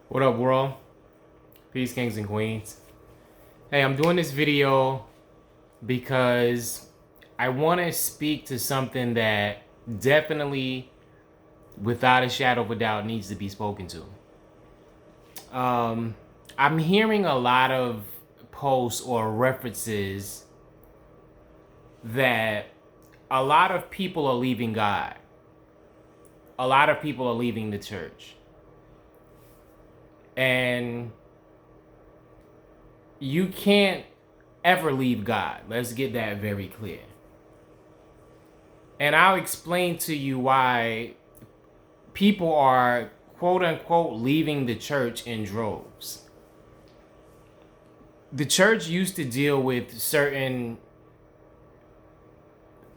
What up, world? Peace, kings and queens. Hey, I'm doing this video because I want to speak to something that definitely, without a shadow of a doubt, needs to be spoken to. I'm hearing a lot of posts or references that a lot of people are leaving God. A lot of people are leaving the church. And you can't ever leave God. Let's get that very clear. And I'll explain to you why people are quote unquote leaving the church in droves. The church used to deal with certain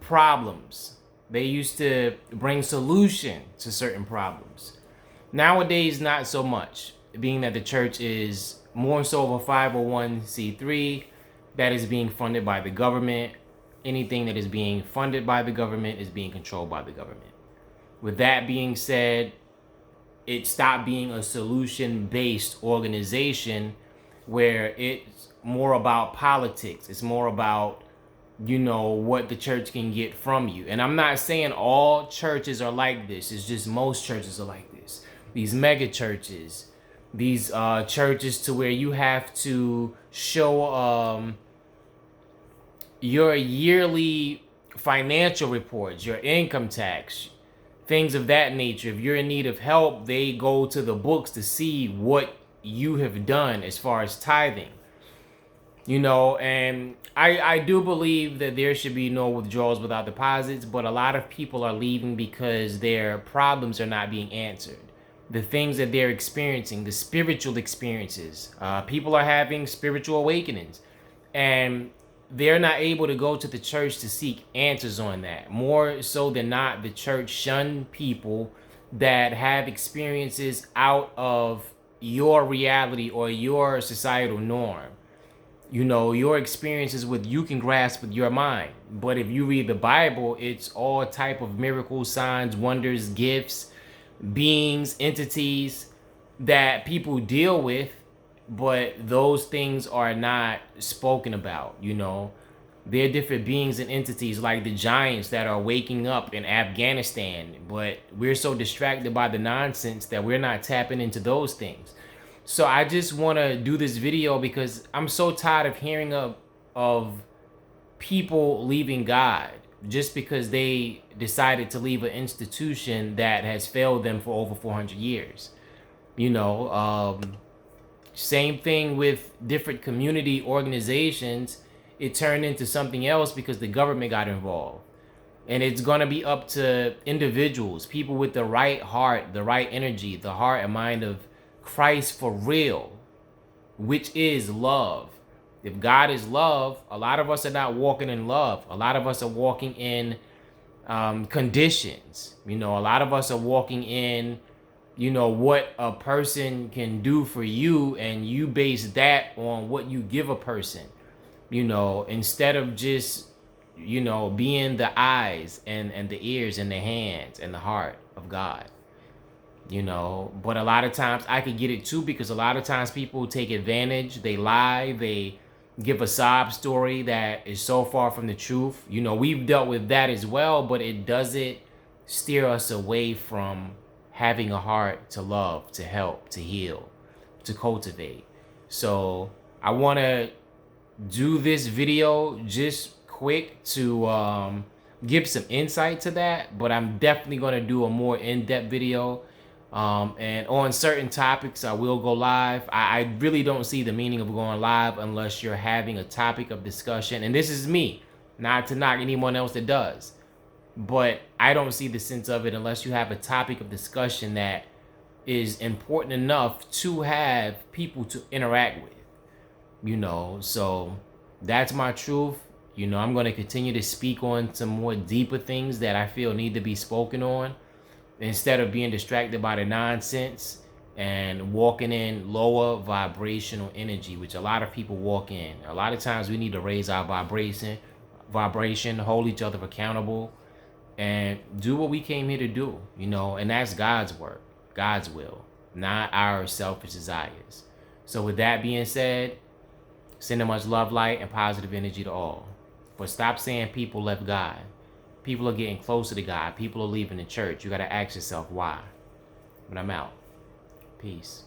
problems. They used to bring solution to certain problems. Nowadays, not so much, being that the church is more so of a 501c3 that is being funded by the government. Anything that is being funded by the government is being controlled by the government. With that being said, it stopped being a solution-based organization where it's more about politics. It's more about, what the church can get from you. And I'm not saying all churches are like this. It's just most churches are like this. These mega churches, these churches to where you have to show your yearly financial reports, your income tax, things of that nature. If you're in need of help, they go to the books to see what you have done as far as tithing. And I do believe that there should be no withdrawals without deposits, but a lot of people are leaving because their problems are not being answered. The things that they're experiencing, the spiritual experiences, people are having spiritual awakenings, and they're not able to go to the church to seek answers on that. More so than not, the church shun people that have experiences out of your reality or your societal norm. Your experiences with you can grasp with your mind. But if you read the Bible, it's all type of miracles, signs, wonders, gifts, beings, entities that people deal with, but those things are not spoken about. They're different beings and entities like the giants that are waking up in Afghanistan, but we're so distracted by the nonsense that we're not tapping into those things. So I just want to do this video because I'm so tired of hearing of people leaving God just because they decided to leave an institution that has failed them for over 400 years. Same thing with different community organizations. It turned into something else because the government got involved. And it's going to be up to individuals, people with the right heart, the right energy, the heart and mind of Christ for real, which is love. If God is love, a lot of us are not walking in love. A lot of us are walking in conditions. A lot of us are walking in, what a person can do for you, and you base that on what you give a person, instead of just, being the eyes and the ears and the hands and the heart of God. But a lot of times I could get it too, because a lot of times people take advantage, they lie, they give a sob story that is so far from the truth. We've dealt with that as well, but it doesn't steer us away from having a heart to love, to help, to heal, to cultivate. So I want to do this video just quick to give some insight to that, but I'm definitely going to do a more in-depth video. And on certain topics, I will go live. I really don't see the meaning of going live unless you're having a topic of discussion. And this is me, not to knock anyone else that does. But I don't see the sense of it unless you have a topic of discussion that is important enough to have people to interact with. So that's my truth. I'm going to continue to speak on some more deeper things that I feel need to be spoken on, instead of being distracted by the nonsense and walking in lower vibrational energy, which a lot of people walk in. A lot of times we need to raise our vibration, hold each other accountable, and do what we came here to do, and that's God's work, God's will, not our selfish desires. So with that being said, sending much love, light, and positive energy to all. But stop saying people left God. People are getting closer to God. People are leaving the church. You got to ask yourself why. But I'm out. Peace.